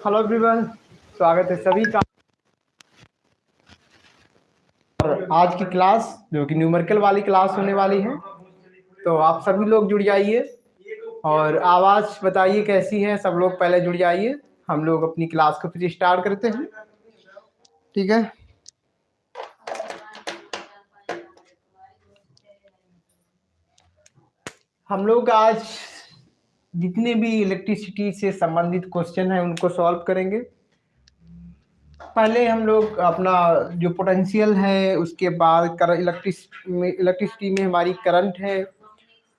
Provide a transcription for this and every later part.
Hello everyone, स्वागत है सभी का। और आज की क्लास जो कि न्यूमेरिकल वाली क्लास होने वाली है, तो आप सभी लोग जुड़ जाइए और आवाज़ बताइए कैसी है। सब लोग पहले जुड़ जाइए, हम लोग अपनी क्लास को फिर स्टार्ट करते हैं। ठीक है, हम लोग आज जितने भी इलेक्ट्रिसिटी से संबंधित क्वेश्चन हैं उनको सॉल्व करेंगे। पहले हम लोग अपना जो पोटेंशियल है, उसके बाद इलेक्ट्रिसिटी में हमारी करंट है,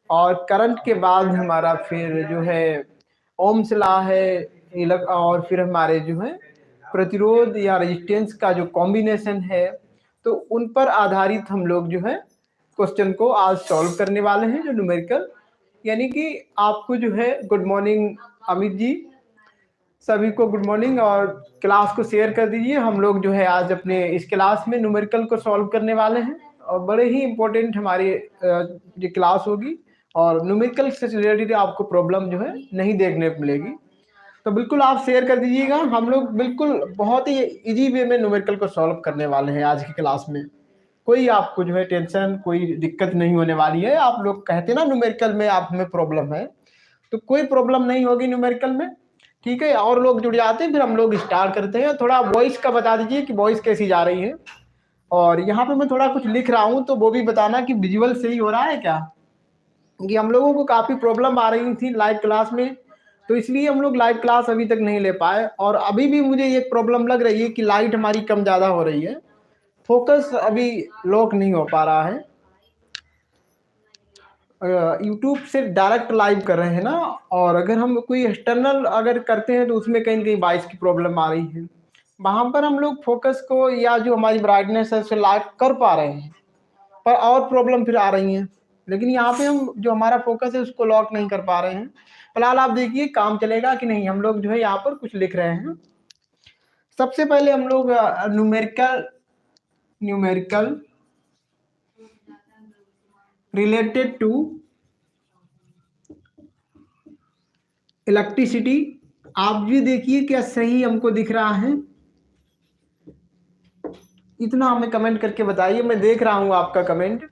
और करंट के बाद हमारा फिर जो है ओम्स लॉ है, और फिर हमारे जो है प्रतिरोध या रेजिस्टेंस का जो कॉम्बिनेशन है, तो उन पर आधारित हम लोग जो है क्वेश्चन को आज सॉल्व करने वाले हैं, जो न्यूमेरिकल। यानी कि आपको जो है गुड मॉर्निंग अमित जी, सभी को गुड मॉर्निंग, और क्लास को शेयर कर दीजिए। हम लोग जो है आज अपने इस क्लास में न्यूमेरिकल को सॉल्व करने वाले हैं, और बड़े ही इम्पोर्टेंट हमारी ये क्लास होगी, और न्यूमेरिकल से रिलेटेड आपको प्रॉब्लम जो है नहीं देखने को मिलेगी। तो बिल्कुल आप शेयर कर दीजिएगा। हम लोग बिल्कुल बहुत ही इजी वे में न्यूमेरिकल को सॉल्व करने वाले हैं आज की क्लास में। कोई आपको जो है टेंशन, कोई दिक्कत नहीं होने वाली है। आप लोग कहते ना न्यूमेरिकल में आप में प्रॉब्लम है, तो कोई प्रॉब्लम नहीं होगी न्यूमेरिकल में। ठीक है, और लोग जुड़ जाते हैं, फिर हम लोग स्टार्ट करते हैं। थोड़ा वॉइस का बता दीजिए कि वॉइस कैसी जा रही है, और यहाँ पे मैं थोड़ा कुछ लिख रहा हूँ तो वो भी बताना कि विजुअल सही हो रहा है क्या। कि हम लोगों को काफ़ी प्रॉब्लम आ रही थी लाइव क्लास में, तो इसलिए हम लोग लाइव क्लास अभी तक नहीं ले पाए, और अभी भी मुझे ये प्रॉब्लम लग रही है कि लाइट हमारी कम ज़्यादा हो रही है, फोकस अभी लॉक नहीं हो पा रहा है। यूट्यूब से डायरेक्ट लाइव कर रहे हैं ना, और अगर हम कोई एक्सटर्नल अगर करते हैं तो उसमें कहीं ना कहीं वॉइस की प्रॉब्लम आ रही है। वहाँ पर हम लोग फोकस को या जो हमारी ब्राइटनेस है उसे लाइव कर पा रहे हैं, पर और प्रॉब्लम फिर आ रही हैं। लेकिन यहाँ पे हम जो हमारा फोकस है उसको लॉक नहीं कर पा रहे हैं। फिलहाल आप देखिए काम चलेगा कि नहीं। हम लोग जो है यहाँ पर कुछ लिख रहे हैं। सबसे पहले हम लोग न्यूमेरिकल रिलेटेड टू इलेक्ट्रिसिटी। आप भी देखिए क्या सही हमको दिख रहा है, इतना हमें कमेंट करके बताइए। मैं देख रहा हूं आपका कमेंट।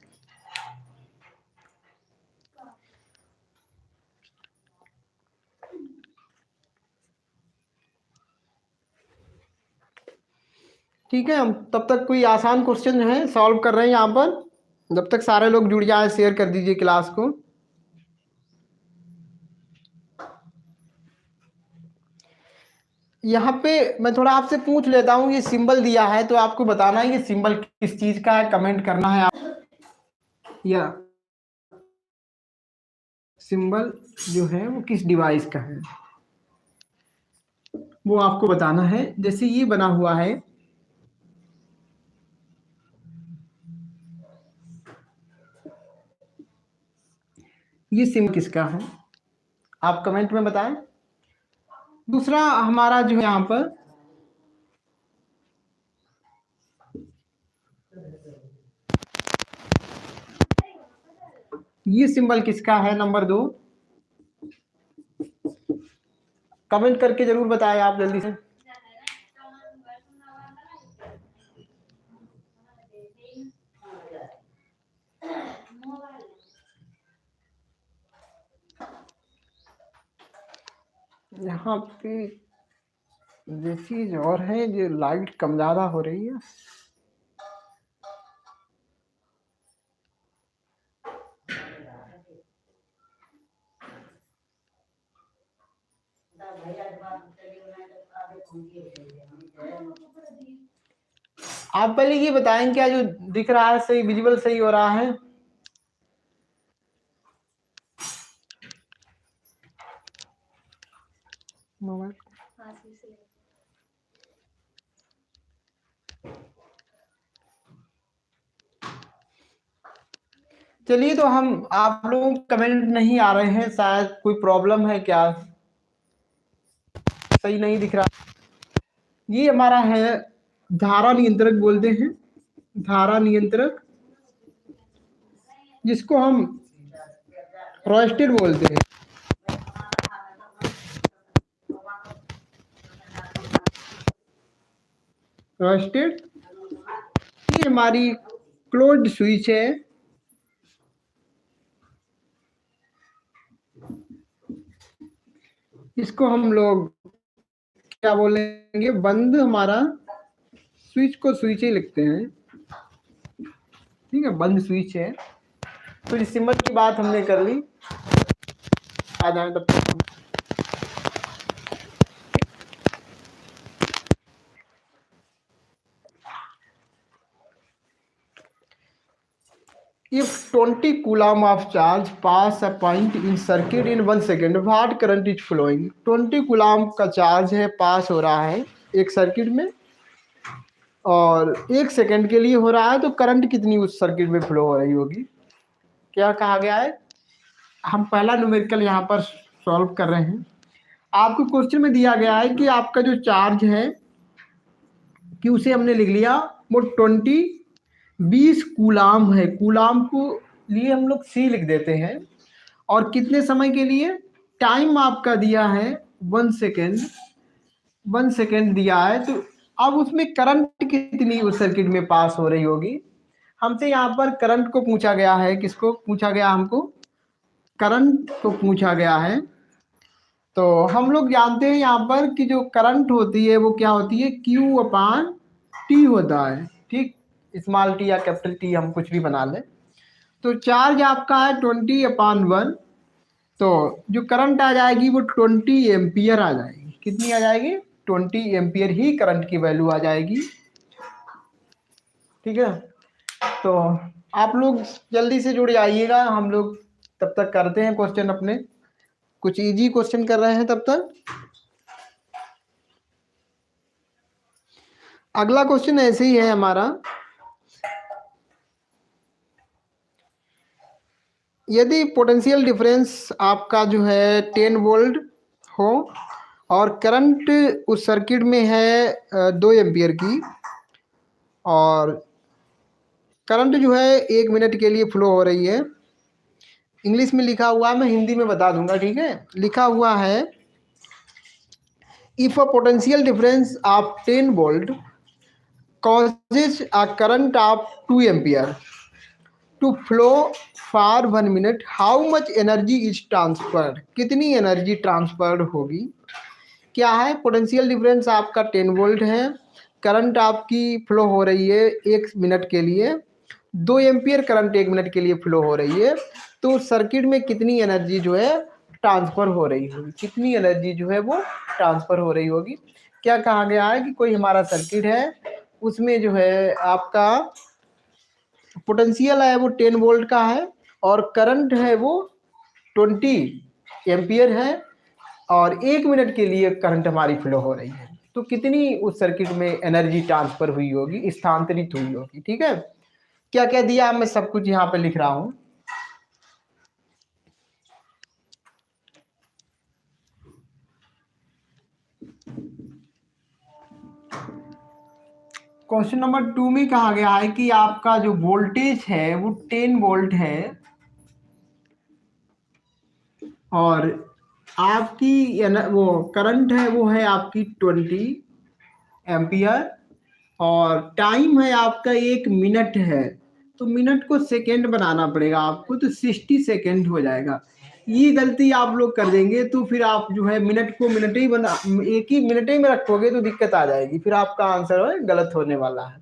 ठीक है, हम तब तक कोई आसान क्वेश्चन जो है सॉल्व कर रहे हैं यहाँ पर। जब तक सारे लोग जुड़ जाए शेयर कर दीजिए क्लास को। यहाँ पे मैं थोड़ा आपसे पूछ लेता हूँ, ये सिंबल दिया है तो आपको बताना है ये सिंबल किस चीज का है, कमेंट करना है आप। या सिंबल जो है वो किस डिवाइस का है वो आपको बताना है। जैसे ये बना हुआ है, ये सिंबल किसका है आप कमेंट में बताएं। दूसरा हमारा जो है यहाँ पर ये सिंबल किसका है, नंबर 2। कमेंट करके जरूर बताएं आप जल्दी से। यहाँ पे ये चीज और है, जो लाइट कम ज्यादा हो रही है। आप पहले ये बताएं क्या जो दिख रहा है सही, विजुअल सही हो रहा है। मोबाइल चलिए, तो हम आप लोगों को कमेंट नहीं आ रहे हैं, शायद कोई प्रॉब्लम है क्या, सही नहीं दिख रहा। ये हमारा है धारा नियंत्रक बोलते हैं, धारा नियंत्रक, जिसको हम रोस्टेड बोलते हैं। स्टेट, ये हमारी क्लोज्ड स्विच है। इसको हम लोग क्या बोलेंगे, बंद। हमारा स्विच को स्विच ही लिखते हैं, ठीक है, बंद स्विच है। तो इस सिंबल की बात हमने कर ली, आ जाए तब तक। If 20 coulomb of charge pass a point in circuit in 1 second, what current is flowing? 20 coulomb का चार्ज है, पास हो रहा है एक सर्किट में, और 1 सेकंड के लिए हो रहा है, तो करंट कितनी उस सर्किट में फ्लो हो रही होगी? क्या कहा गया है? हम पहला न्यूमेरिकल यहाँ पर सॉल्व कर रहे हैं। आपको क्वेश्चन में दिया गया है कि आपका जो चार्ज है कि उसे हमने लिख लिया वो 20 कूलाम है। कूलाम को लिए हम लोग सी लिख देते हैं, और कितने समय के लिए? टाइम आपका दिया है 1 सेकेंड, 1 सेकेंड दिया है। तो अब उसमें करंट कितनी उस सर्किट में पास हो रही होगी? हमसे यहाँ पर करंट को पूछा गया है। किसको पूछा गया? हमको करंट को पूछा गया है। तो हम लोग जानते हैं यहाँ पर कि जो करंट होती है वो क्या होती है, Q/T होता है, ठीक, स्मॉल टी या कैपिटल टी हम कुछ भी बना लें। तो चार्ज आपका है 20/1, तो जो करंट आ जाएगी वो 20 एम्पियर आ जाएगी। कितनी आ जाएगी? 20 एम्पियर ही करंट की वैल्यू आ जाएगी, ठीक है। तो आप लोग जल्दी से जुड़ जाइएगा, हम लोग तब तक करते हैं क्वेश्चन अपने, कुछ इजी क्वेश्चन कर रहे हैं तब तक। अगला क्वेश्चन ऐसे ही है हमारा, यदि पोटेंशियल डिफरेंस आपका जो है 10 वोल्ट हो और करंट उस सर्किट में है 2 एम्पियर की, और करंट जो है 1 मिनट के लिए फ्लो हो रही है। इंग्लिश में लिखा हुआ है, मैं हिंदी में बता दूंगा, ठीक है। लिखा हुआ है, if a potential difference of 10 volt causes a current of 2 ampere to flow for 1 minute, how much energy is transferred? कितनी एनर्जी ट्रांसफर्ड होगी? क्या है? पोटेंशियल डिफरेंस आपका 10 वोल्ट है, करंट आपकी फ्लो हो रही है 1 मिनट के लिए, 2 एम्पियर करंट 1 मिनट के लिए फ्लो हो रही है, तो सर्किट में कितनी एनर्जी जो है ट्रांसफर हो रही होगी? कितनी एनर्जी जो है वो ट्रांसफर हो रही होगी? क्या कहा गया है कि कोई हमारा सर्किट है, उसमें जो है आपका पोटेंशियल है वो 10 वोल्ट का है, और करंट है वो 20 एम्पियर है, और 1 मिनट के लिए करंट हमारी फ्लो हो रही है, तो कितनी उस सर्किट में एनर्जी ट्रांसफर हुई होगी, स्थानांतरित हुई होगी, ठीक है। क्या क्या दिया मैं सब कुछ यहाँ पे लिख रहा हूँ। क्वेश्चन नंबर 2 में कहा गया है कि आपका जो वोल्टेज है वो 10 वोल्ट है, और आपकी वो करंट है वो है आपकी 20 एम्पियर, और टाइम है आपका 1 मिनट है। तो मिनट को सेकेंड बनाना पड़ेगा आपको, तो 60 सेकेंड हो जाएगा। ये गलती आप लोग कर देंगे तो फिर आप जो है मिनट को मिनट ही बना, एक ही मिनट ही में रखोगे तो दिक्कत आ जाएगी, फिर आपका आंसर गलत होने वाला है।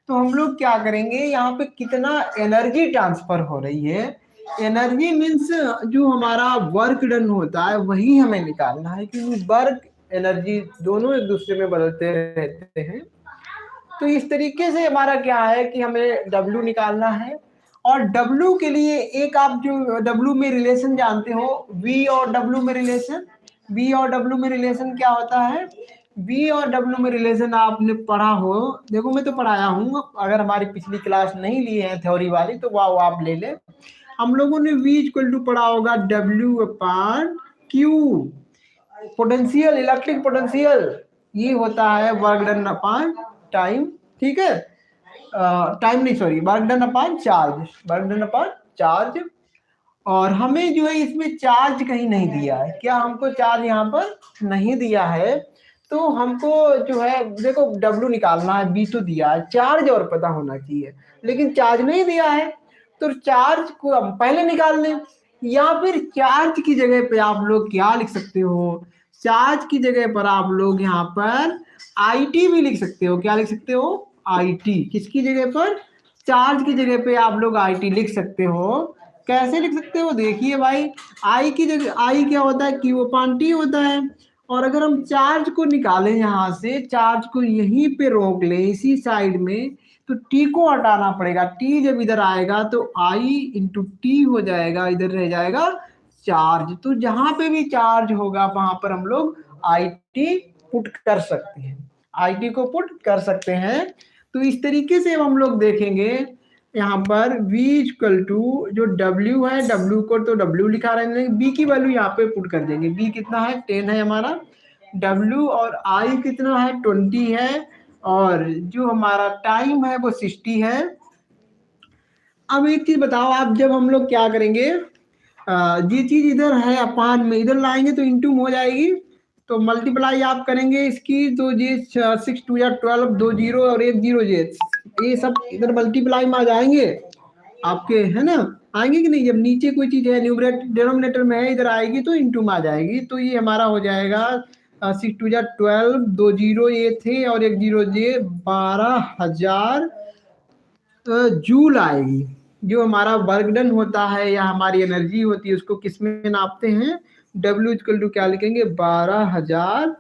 तो हम लोग क्या करेंगे, यहाँ पे कितना एनर्जी ट्रांसफर हो रही है, एनर्जी मीन्स जो हमारा वर्क डन होता है वही हमें निकालना है, क्योंकि वर्क एनर्जी दोनों एक दूसरे में बदलते रहते हैं। तो इस तरीके से हमारा क्या है कि हमें W निकालना है, और W के लिए एक आप जो W में रिलेशन जानते हो, V और W में रिलेशन, V और W में रिलेशन क्या होता है? V और W में रिलेशन आपने पढ़ा हो, देखो मैं तो पढ़ाया हूँ, अगर हमारी पिछली क्लास नहीं ली है थ्योरी वाली तो वो आप ले लें। हम लोगों ने V इक्वल टू पढ़ा होगा W/Q, पोटेंशियल, इलेक्ट्रिक पोटेंशियल, ये होता है वर्क डन अपॉन टाइम, ठीक है। टाइम नहीं, sorry, work done upon charge, work done upon charge. और हमें जो है इसमें चार्ज कहीं नहीं दिया है, क्या हमको चार्ज यहाँ पर नहीं दिया है, तो हमको जो है देखो W निकालना है, B तो दिया है, चार्ज और पता होना चाहिए, लेकिन चार्ज नहीं दिया है, तो चार्ज को हम पहले निकाल लें। या फिर चार्ज की जगह पे आप लोग क्या लिख सकते हो, चार्ज की जगह पर आप लोग यहाँ पर IT भी लिख सकते हो। क्या लिख सकते हो? IT। किसकी जगह पर? चार्ज की जगह पे आप लोग IT लिख सकते हो। कैसे लिख सकते हो? देखिए भाई, आई की जगह आई क्या होता है? Q अपान T होता है। और अगर हम चार्ज को निकालें यहाँ से, चार्ज को यहीं पे रोक लें इसी साइड में, तो टी को हटाना पड़ेगा। टी जब इधर आएगा तो आई इंटू टी हो जाएगा, इधर रह जाएगा चार्ज। तो जहां पे भी चार्ज होगा वहां पर हम लोग आई टी पुट कर सकते हैं, आई टी को पुट कर सकते हैं। तो इस तरीके से हम लोग देखेंगे यहाँ पर v इक्वल टू जो w है, w को तो w लिखा रहेंगे, b की वैल्यू यहाँ पे पुट कर देंगे। b कितना है? 10 है हमारा, w और i कितना है? 20 है, और जो हमारा टाइम है वो 60 है। अब एक चीज बताओ आप, जब हम लोग क्या करेंगे, ये चीज इधर है अपान में, इधर लाएंगे तो इंटू हो जाएगी, तो मल्टीप्लाई आप करेंगे इसकी, तो ये 6 2 या 12, 2 जीरो और 1 जीरो, ये सब इधर मल्टीप्लाई में आ जाएंगे आपके, है ना? आएंगे कि नहीं? जब नीचे कोई चीज है न्यूमरेटर डिनोमिनेटर में है, इधर आएगी तो इंटू में आ जाएगी। तो ये हमारा हो जाएगा 6 2 या 12, 2 जीरो ये थे और 1 जीरो ये 12,000 जूल आएगी। जो हमारा वर्क डन होता है या हमारी एनर्जी होती है उसको किस में नापते हैं? W इक्वल टू क्या लिखेंगे? 12,000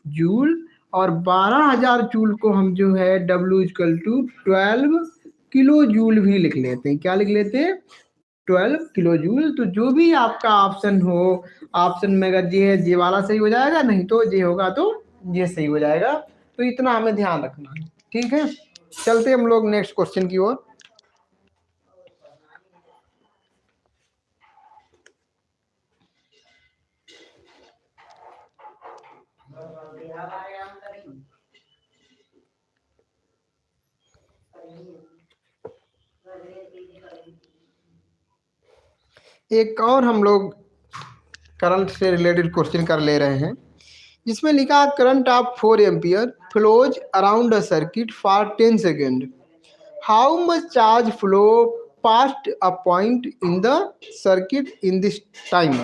जूल। और 12,000 जूल को हम जो है W equal to 12 kilo joule भी लिख लेते हैं। क्या लिख लेते हैं? 12 किलो जूल। तो जो भी आपका ऑप्शन हो, ऑप्शन में अगर ये है ये वाला सही हो जाएगा, नहीं तो ये होगा तो ये सही हो जाएगा। तो इतना हमें ध्यान रखना है, ठीक है? चलते हम लोग नेक्स्ट क्वेश्चन की ओर। एक और हम लोग करंट से रिलेटेड क्वेश्चन कर ले रहे हैं, जिसमें लिखा current of 4 ampere flows around a circuit for 10 second, how much charge flow past a point in the circuit in this time.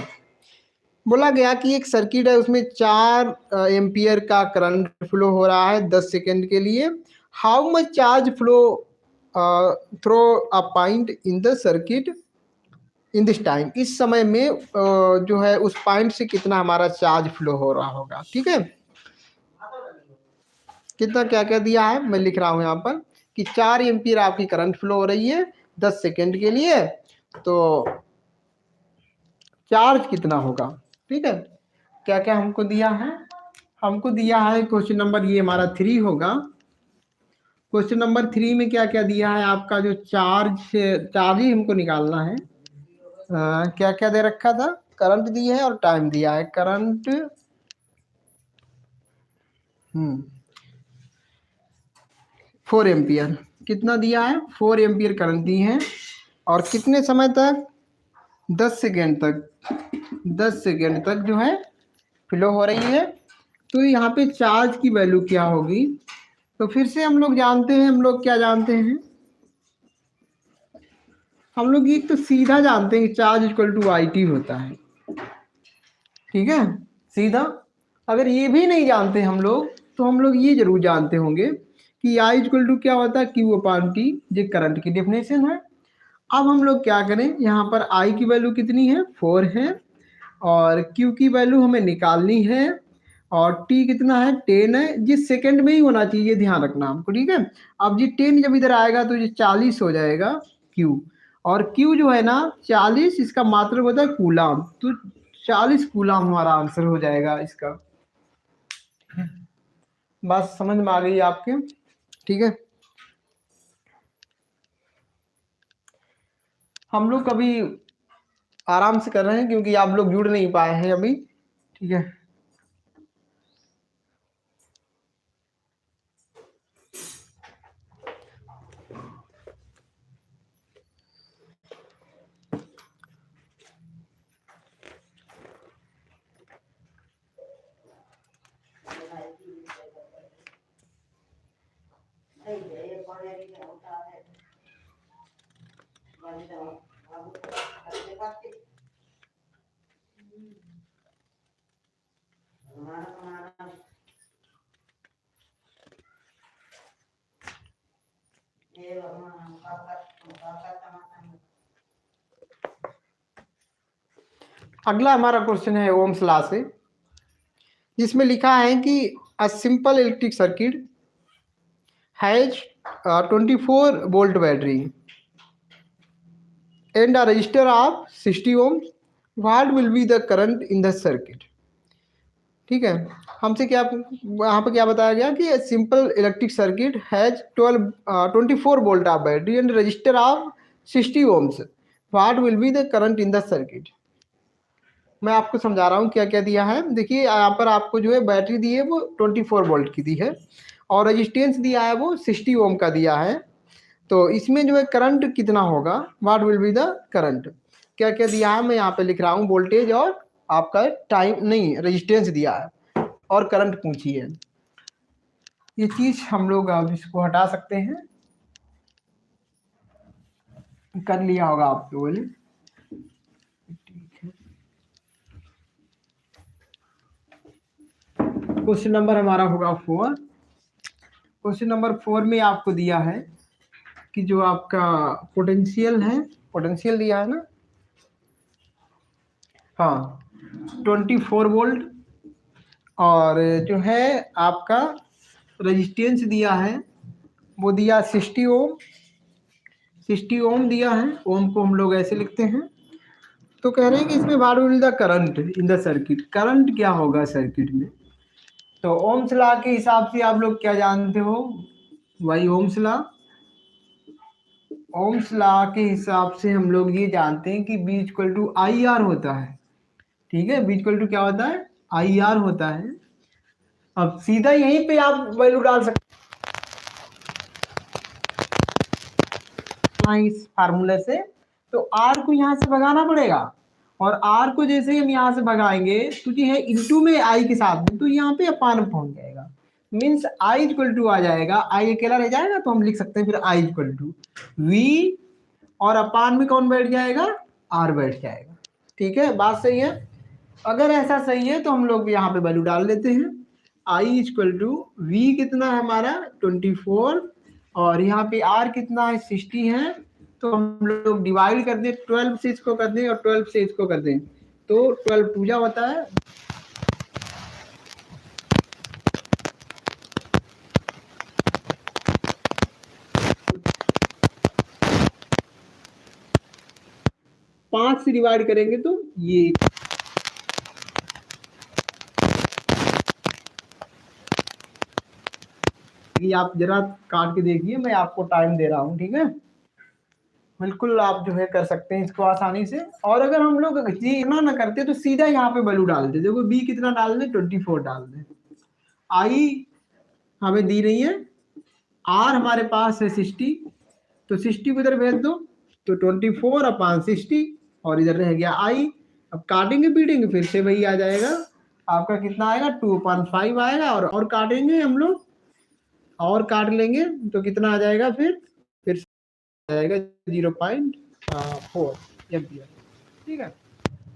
बोला गया कि एक सर्किट है, उसमें 4 एम्पियर का करंट फ्लो हो रहा है 10 सेकेंड के लिए। How much charge flow through a point in the circuit in this time, इस समय में जो है उस पॉइंट से कितना हमारा चार्ज फ्लो हो रहा होगा। ठीक है, कितना क्या क्या दिया है मैं लिख रहा हूं यहाँ पर कि 4 एम्पियर आपकी करंट फ्लो हो रही है 10 सेकेंड के लिए, तो चार्ज कितना होगा। ठीक है, क्या क्या हमको दिया है? हमको दिया है क्वेश्चन नंबर, ये हमारा 3 होगा। क्वेश्चन नंबर 3 में क्या क्या दिया है? आपका जो चार्ज ही हमको निकालना है। क्या क्या दे रखा था? करंट दी है और टाइम दिया है। करंट 4 एम्पियर कितना दिया है? 4 एम्पियर करंट दी है, और कितने समय तक? 10 सेकेंड तक। 10 सेकेंड तक जो है फ्लो हो रही है। तो यहाँ पे चार्ज की वैल्यू क्या होगी? तो फिर से हम लोग जानते हैं, हम लोग क्या जानते हैं? हम लोग ये तो सीधा जानते हैं कि charge equal to I T होता है। ठीक है, सीधा। अगर ये भी नहीं जानते हम लोग, तो हम लोग ये जरूर जानते होंगे कि आई इक्वल टू क्या होता है? क्यू अपान टी। ये करंट की डेफिनेशन है। अब हम लोग क्या करें, यहाँ पर आई की वैल्यू कितनी है? 4 है, और क्यू की वैल्यू हमें निकालनी है, और टी कितना है? 10 है। जिस सेकंड में ही होना चाहिए, ध्यान रखना हमको। ठीक है, अब जी 10 जब इधर आएगा तो ये 40 हो जाएगा क्यू, और क्यू जो है ना 40, इसका मात्रक होता है कूलाम। तो 40 कूलाम हमारा आंसर हो जाएगा इसका। बात समझ में आ गई आपके? ठीक है, हम लोग कभी आराम से कर रहे हैं क्योंकि आप लोग जुड़ नहीं पाए हैं अभी। ठीक है, अगला हमारा क्वेश्चन है ओम्स लॉ से, जिसमें लिखा है कि a simple electric circuit has 24 volt battery and a resistor of 60 ohms, what will be the current in the circuit। ठीक है, हमसे क्या यहाँ पे क्या बताया गया कि simple electric circuit has 24 volt of battery and resistor of 60 ohms, what will be the current in the circuit. मैं आपको समझा रहा हूँ क्या क्या दिया है। देखिए यहाँ पर आपको जो है बैटरी दी है वो 24 वोल्ट की दी है और रजिस्टेंस दिया है वो 60 ओम का दिया है। तो इसमें जो है करंट कितना होगा, what will be the current, क्या क्या दिया है मैं यहाँ पे लिख रहा हूँ, वोल्टेज और आपका टाइम नहीं रेजिस्टेंस दिया है और करंट पूछी है। ये चीज हम लोग अब इसको हटा सकते हैं, कर लिया होगा आप लोगों ने। क्वेश्चन नंबर हमारा होगा 4। क्वेश्चन नंबर 4 में आपको दिया है कि जो आपका पोटेंशियल है, पोटेंशियल दिया है ना, हाँ 24 वोल्ट और जो है आपका रेजिस्टेंस दिया है वो दिया 60 ओम, 60 ओम दिया है, ओम को हम लोग ऐसे लिखते हैं। तो कह रहे हैं कि इसमें what will the current in the circuit, current क्या होगा सर्किट में। तो ओम्स लॉ के हिसाब से आप लोग क्या जानते हो, वही ओम्स लॉ, ओम्स लॉ के हिसाब से हम लोग ये जानते हैं कि V equal to I R होता है। ठीक है, बी इक्वल टू क्या होता है, आई आर होता है। अब सीधा यहीं पे आप वैल्यू डाल सकते हैं इस फार्मूले से। तो आर को यहाँ से भगाना पड़ेगा और आर को जैसे ही हम यहाँ से भगाएंगे तो ये है इंटू में आई के साथ में, तो यहाँ पे अपान पहुंच जाएगा, मीन्स आई इक्वल टू आ जाएगा, आई अकेला रह जाएगा तो हम लिख सकते हैं फिर आई इक्वल टू वी और अपान में कौन बैठ जाएगा, आर बैठ जाएगा। ठीक है, बात सही है। अगर ऐसा सही है तो हम लोग यहाँ पे वैल्यू डाल देते हैं, आई इक्वल टू वी कितना है हमारा 24 और यहाँ पे आर कितना है 60 है। तो हम लोग डिवाइड कर दें, 12 से इसको कर दें और 12 से इसको कर दें, तो 12 पूजा होता है, पांच से डिवाइड करेंगे तो ये आप जरा काट के देखिए, मैं आपको टाइम दे रहा हूँ। ठीक है, बिल्कुल आप जो है कर सकते हैं इसको आसानी से। और अगर हम लोग इतना ना करते तो सीधा यहाँ पे वैल्यू डाल दे, देखो बी कितना डाल दे 24 डाल दे, आई हमें दी नहीं है, आर हमारे पास है 60, तो 60 को इधर भेज दो तो 24 अपॉन 60 और इधर रह गया आई। अब काटेंगे पीटेंगे फिर से वही आ जाएगा, आपका कितना आएगा 2.5 आएगा और काटेंगे हम लोग और काट लेंगे तो कितना आ जाएगा, फिर जाएगा 0.4 एम्पियर। ठीक है,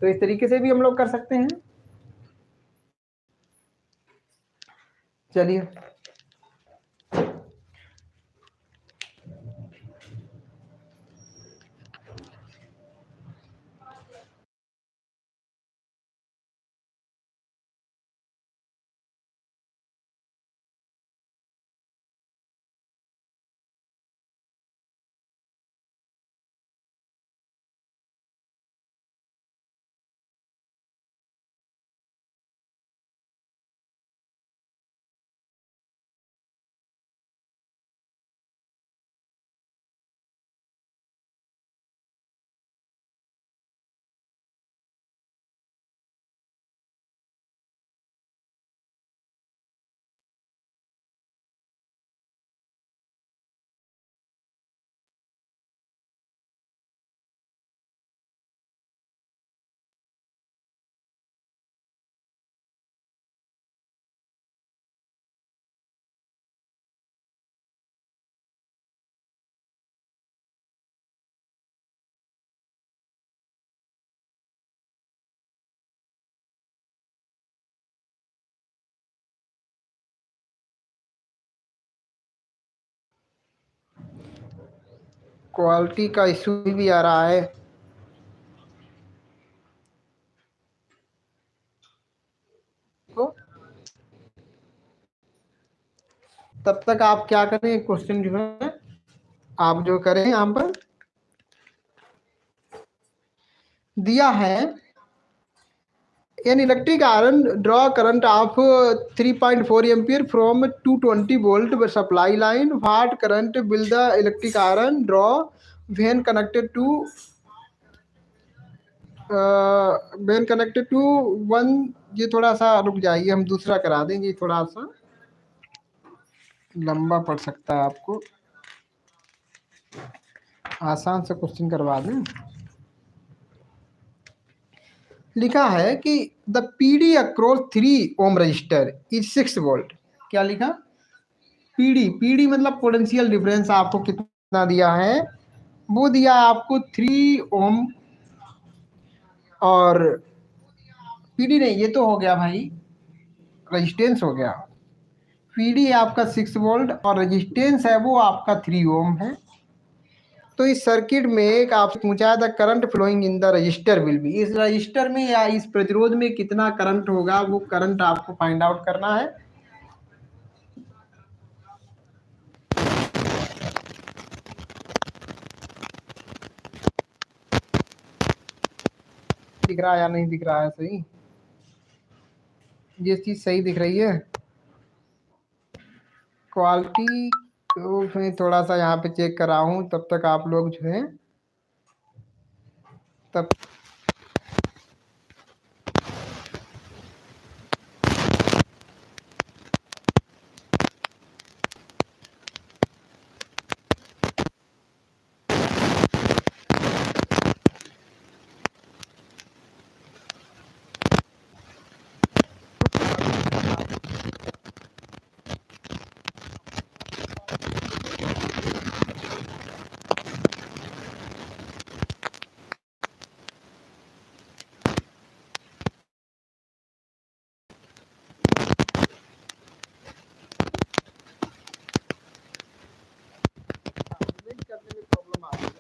तो इस तरीके से भी हम लोग कर सकते हैं। चलिए क्वालिटी का इशू भी आ रहा है। तब तक आप क्या करें, क्वेश्चन जो है आप जो करें यहाँ पर दिया है, an electric iron draw current of 3.4 ampere from 220 volt supply line, what current will the electric iron draw when connected to one. ये थोड़ा सा रुक जाइए, हम दूसरा करा देंगे, थोड़ा सा लंबा पड़ सकता है, आपको आसान से क्वेश्चन करवा दें। लिखा है कि the PD across 3 ohm resistor is 6 volt. क्या लिखा? पीडी, पीडी मतलब पोटेंशियल डिफरेंस आपको कितना दिया है, वो दिया है आपको 3 ओम, और पीडी नहीं, ये तो हो गया भाई, रेजिस्टेंस हो गया। पीडी है आपका 6 वोल्ट और रेजिस्टेंस है वो आपका 3 ओम है। तो इस सर्किट में एक आपसे पूछा था current flowing in the resistor will be, इस रजिस्टर में या इस प्रतिरोध में कितना करंट होगा, वो करंट आपको फाइंड आउट करना है। दिख रहा है या नहीं दिख रहा है? सही, ये चीज सही दिख रही है। क्वालिटी तो मैं थोड़ा सा यहाँ पे चेक कर रहा हूँ, तब तक आप लोग जो है तब करने में प्रॉब्लम आ रही है,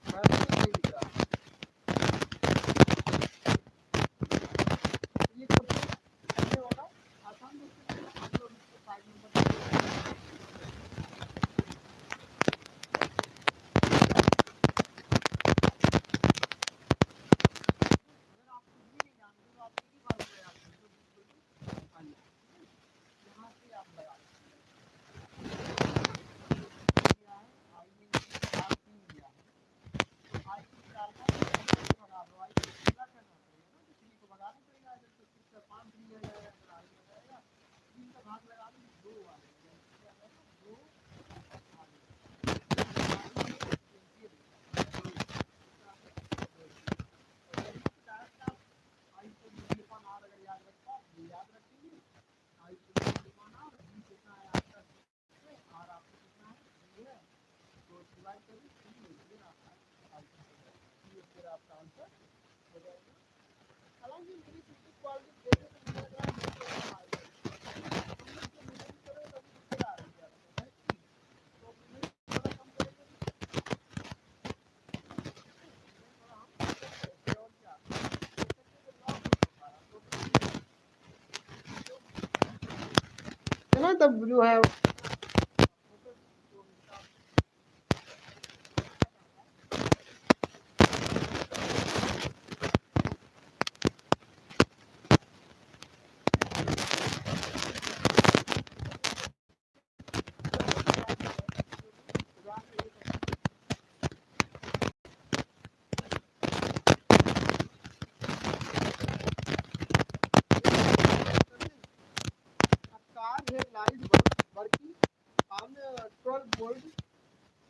मैं तो नहीं दिख रहा। ये कैसे होगा? आसान रूप से हम लोग इसको 5 नंबर है ना, तब जो है working on 12 volt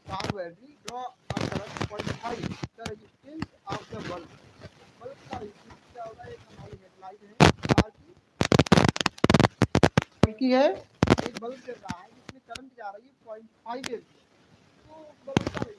car battery draw a current 0.5 the resistance of the bulb का resistance क्या होगा, एक हमारी हेडलाइट है कार की है, एक बल्ब चल रहा है जिसमें करंट जा रही है 0.5 एम्पीयर, तो बल्ब का resistance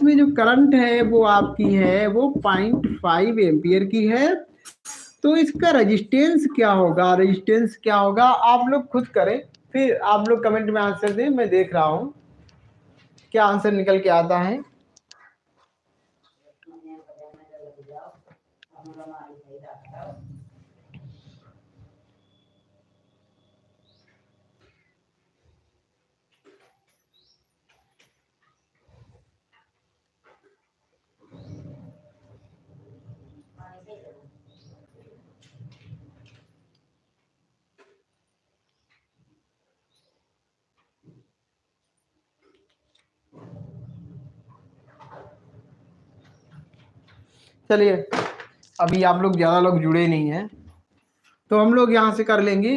इसमें जो करंट है वो आपकी है वो 0.5 एम्पियर की है। तो इसका रेजिस्टेंस क्या होगा, रेजिस्टेंस क्या होगा आप लोग खुद करें, फिर आप लोग कमेंट में आंसर दें, मैं देख रहा हूं क्या आंसर निकल के आता है। चलिए, अभी आप लोग ज़्यादा लोग जुड़े नहीं हैं, तो हम लोग यहाँ से कर लेंगे।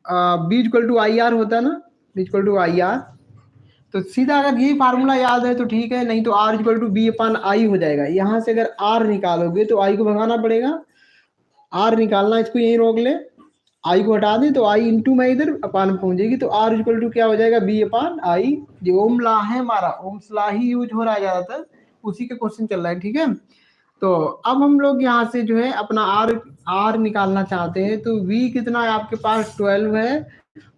V equal to I R होता है ना, V equal to I R, तो सीधा अगर यही फार्मूला याद है तो ठीक है, नहीं तो आर इक्वल टू बी अपान आई हो जाएगा। यहाँ से अगर आर निकालोगे तो आई को भगाना पड़ेगा, आर निकालना, इसको यहीं रोक ले, आई को हटा दें तो आई इंटू में इधर अपान पहुंचेगी, तो आर इक्वल टू क्या हो जाएगा, बी अपान आई। जो ओम लॉ है हमारा, ओम्स लॉ ही यूज हो रहा है ज़्यादातर, उसी के क्वेश्चन चल रहा है, ठीक है। तो अब हम लोग यहाँ से जो है अपना आर निकालना चाहते हैं, तो वी कितना है आपके पास 12 है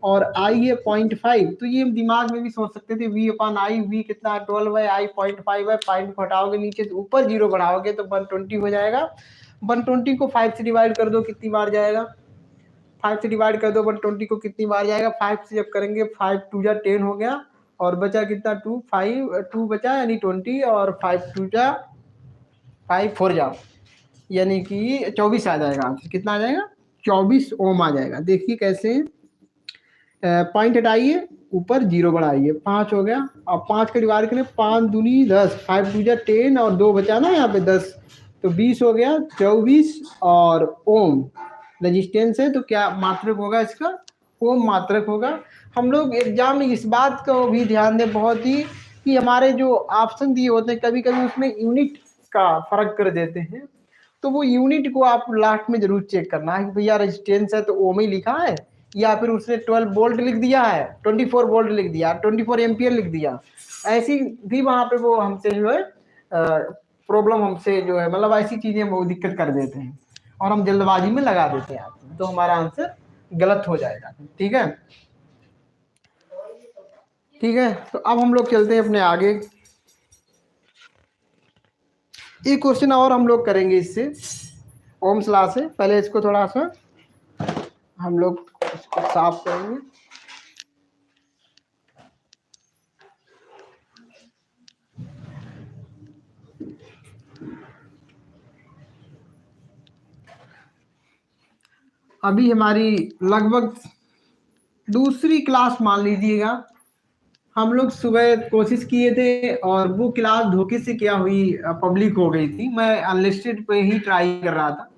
और आई है 0.5, तो ये हम दिमाग में भी सोच सकते थे, वी अपान आई, वी कितना है 12 है, आई 0.5 है, पॉइंट को हटाओगे नीचे से ऊपर जीरो बढ़ाओगे तो 120 हो जाएगा। 120 को 5 से डिवाइड कर दो, कितनी बार जाएगा, 5 से डिवाइड कर दो 120 को, कितनी बार जाएगा, 5 से जब करेंगे 5 2 जा 10 हो गया, और बचा कितना 2, 5 2 बचा यानी 20, और 5 2 जा 5 4 जा यानी कि 24 आ जाएगा आंसर। कितना आ जाएगा, 24 ओम आ जाएगा। देखिए कैसे, पॉइंट हटाइए, ऊपर जीरो बढ़ाइए, 5 हो गया, और 5 का डिवाइड करें, 5 दूनी 10, 5 2 जा 10 और 2 बचा ना यहाँ पे 10, तो 20 हो गया, 24 और ओम रेजिस्टेंस है, तो क्या मात्रक होगा इसका, ओम मात्रक होगा। हम लोग एग्जाम में इस बात को भी ध्यान दें बहुत ही, कि हमारे जो ऑप्शन दिए होते हैं कभी कभी उसमें यूनिट का फर्क कर देते हैं, तो वो यूनिट को आप लास्ट में जरूर चेक करना है कि भैया रेजिस्टेंस है तो ओम ही लिखा है, या फिर उसने 12 वोल्ट लिख दिया है, 24 वोल्ट लिख दिया, 24 एम्पियर लिख दिया, ऐसी भी वहां पे वो हमसे जो है प्रॉब्लम हमसे जो है, मतलब ऐसी चीजें वो दिक्कत कर देते हैं और हम जल्दबाजी में लगा देते हैं, तो हमारा आंसर गलत हो जाएगा, ठीक है। ठीक है, तो अब हम लोग चलते हैं अपने आगे, एक क्वेश्चन और हम लोग करेंगे इससे, ओम्स लॉ से। पहले इसको थोड़ा सा हम लोग इसको साफ करेंगे। अभी हमारी लगभग दूसरी क्लास मान लीजिएगा, हम लोग सुबह कोशिश किए थे और वो क्लास धोखे से क्या हुई, पब्लिक हो गई थी। मैं अनलिस्टेड पे ही ट्राई कर रहा था,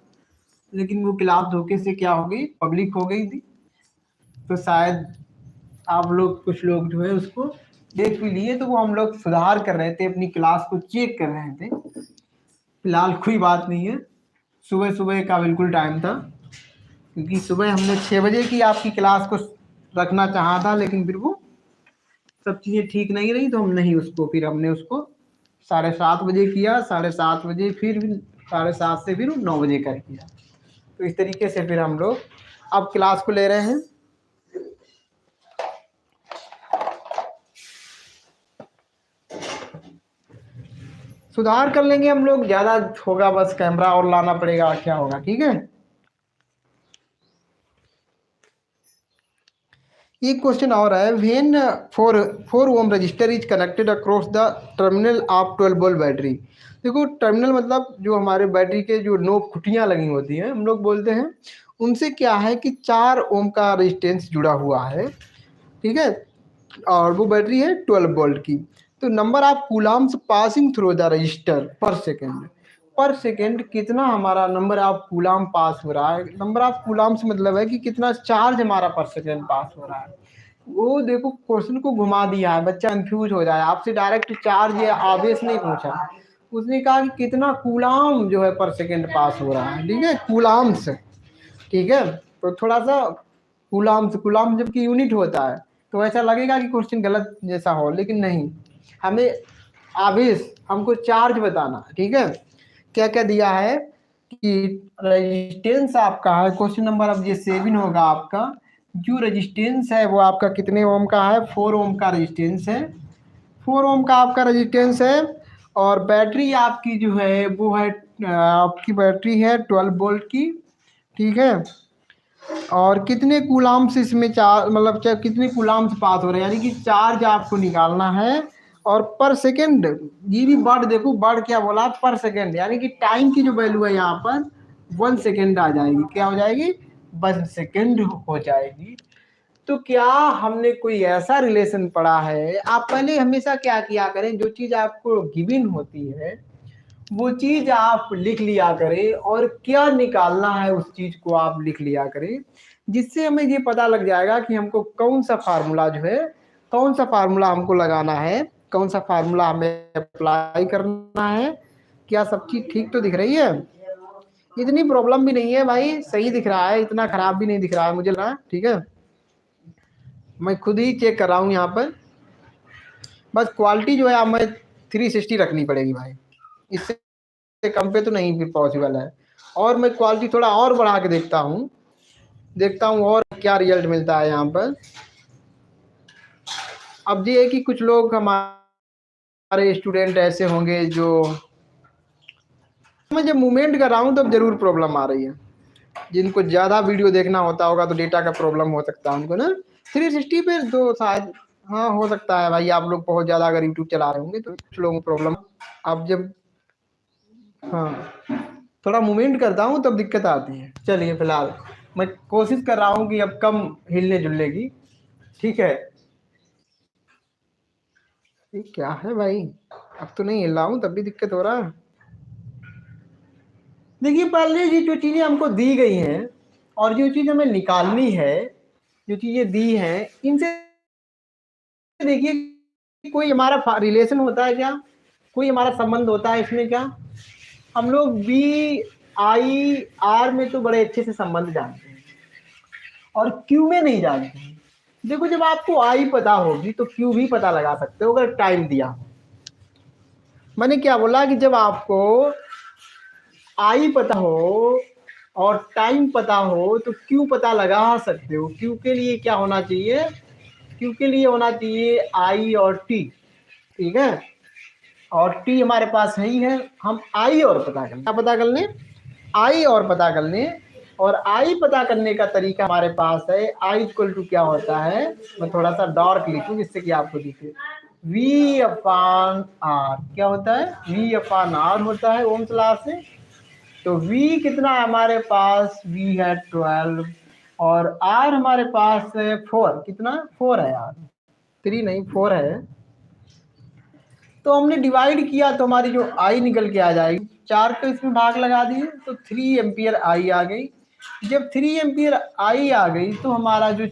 लेकिन वो क्लास धोखे से क्या हो गई, पब्लिक हो गई थी। तो शायद आप लोग कुछ लोग जो है उसको देख भी लिए, तो वो हम लोग सुधार कर रहे थे, अपनी क्लास को चेक कर रहे थे। फिलहाल कोई बात नहीं है, सुबह सुबह का बिल्कुल टाइम था, क्योंकि सुबह हमने 6 बजे की आपकी क्लास को रखना चाहा था, लेकिन फिर वो सब चीज़ें ठीक नहीं रही, तो हम नहीं उसको, फिर हमने उसको 7:30 बजे किया, 7:30 बजे, फिर 7:30 से फिर 9 बजे कर किया। तो इस तरीके से फिर हम लोग अब क्लास को ले रहे हैं। सुधार कर लेंगे हम लोग, ज़्यादा होगा, बस कैमरा और लाना पड़ेगा, क्या होगा, ठीक है। एक क्वेश्चन और है, when 4 ohm resistor is connected across the terminal of 12 volt battery. देखो टर्मिनल मतलब जो हमारे बैटरी के जो 9 खुटियाँ लगी होती हैं, हम लोग बोलते हैं, उनसे क्या है कि 4 ओम का रेजिस्टेंस जुड़ा हुआ है, ठीक है, और वो बैटरी है 12 वोल्ट की। तो number of Coulomb's passing through the register पर सेकेंड कितना हमारा नंबर ऑफ कूलम पास हो रहा है। नंबर ऑफ कूलम्स मतलब है कि कितना चार्ज हमारा पर सेकेंड पास हो रहा है। वो देखो क्वेश्चन को घुमा दिया है, बच्चा कंफ्यूज हो जाए, आपसे डायरेक्ट चार्ज या आवेश नहीं पूछा, उसने कहा कि कितना कूलम जो है पर सेकेंड पास हो रहा है, ठीक है, कूलम्स, ठीक है। तो थोड़ा सा कूलम्स जबकि यूनिट होता है, तो ऐसा लगेगा कि क्वेश्चन गलत जैसा हो, लेकिन नहीं, हमें आवेश, हमको चार्ज बताना, ठीक है। क्या क्या दिया है कि रेजिस्टेंस आपका है, क्वेश्चन नंबर अब ये 7 होगा आपका। जो रेजिस्टेंस है वो आपका कितने ओम का है, 4 ओम का रेजिस्टेंस है, 4 ओम का आपका रेजिस्टेंस है। और बैटरी आपकी जो है वो है आपकी बैटरी है 12 वोल्ट की, ठीक है। और कितने कूलाम्स इसमें चार्ज, मतलब कितने कूलाम्स पास हो रहे हैं, यानी कि चार्ज आपको निकालना है। और पर सेकेंड, ये भी वर्ड देखो, वर्ड क्या बोला, पर सेकेंड, यानी कि टाइम की जो वैल्यू है यहाँ पर 1 सेकेंड आ जाएगी। क्या हो जाएगी, 1 सेकेंड हो जाएगी। तो क्या हमने कोई ऐसा रिलेशन पढ़ा है, आप पहले हमेशा क्या किया करें, जो चीज आपको गिवन होती है वो चीज आप लिख लिया करें, और क्या निकालना है उस चीज को आप लिख लिया करें, जिससे हमें ये पता लग जाएगा कि हमको कौन सा फार्मूला जो है, कौन सा फार्मूला हमको लगाना है, कौन सा फार्मूला हमें अप्लाई करना है। क्या सब चीज ठीक तो दिख रही है, इतनी प्रॉब्लम भी नहीं है भाई, सही दिख रहा है, इतना खराब भी नहीं दिख रहा है मुझे ना, ठीक है। मैं खुद ही चेक कर रहा हूँ यहाँ पर, बस क्वालिटी जो है हमें 360 रखनी पड़ेगी भाई, इससे कम पे तो नहीं फिर पॉसिबल है। और मैं क्वालिटी थोड़ा और बढ़ा के देखता हूँ और क्या रिजल्ट मिलता है यहाँ पर। अब ये है कि कुछ लोग हमारे स्टूडेंट ऐसे होंगे जो, मैं जब मूवमेंट कर रहा हूँ तब जरूर प्रॉब्लम आ रही है, जिनको ज़्यादा वीडियो देखना होता होगा तो डेटा का प्रॉब्लम हो सकता है उनको ना। 360 पे तो शायद, हाँ हो सकता है भाई, आप लोग बहुत ज़्यादा अगर यूट्यूब चला रहे होंगे तो कुछ लोगों को प्रॉब्लम, अब जब, हाँ थोड़ा मूवमेंट करता हूँ तब दिक्कत आती है। चलिए फिलहाल मैं कोशिश कर रहा हूँ कि अब कम हिलने जुलने की, ठीक है। ये क्या है भाई, अब तो नहीं हिल रहा हूँ तब भी दिक्कत हो रहा है। देखिए पहले ये जो चीज़ें हमको दी गई हैं और जो चीज़ हमें निकालनी है, जो चीज़ें दी हैं, इनसे देखिए कोई हमारा रिलेशन होता है क्या, कोई हमारा संबंध होता है इसमें क्या। हम लोग बी आई आर में तो बड़े अच्छे से संबंध जानते हैं और क्यू में नहीं जानते हैं। देखो जब आपको आई पता होगी तो क्यू भी पता लगा सकते हो अगर टाइम दिया हो। मैंने क्या बोला कि जब आपको आई पता हो और टाइम पता हो तो क्यू पता लगा सकते हो। क्यू के लिए क्या होना चाहिए, क्यू के लिए होना चाहिए आई और टी, ठीक है। और टी हमारे पास है ही है, हम आई और पता कर लें, क्या पता कर लें, आई और पता कर लें। और आई पता करने का तरीका हमारे पास है, आई इक्वल टू क्या होता है, मैं थोड़ा सा डार्क लिखूं जिससे कि आपको दिखे, V अपान आर। क्या होता है, V अपान आर होता है ओम्स लॉ से। तो V कितना है हमारे पास, V है 12, और R हमारे पास है 4, कितना 4 है यार, 3 नहीं 4 है। तो हमने डिवाइड किया तो हमारी जो आई निकल के आ जाएगी, 4 को इसमें भाग लगा दिए तो 3 एम्पियर आई आ गई। जब 3 एम्पियर आई आ गई तो हमारा जो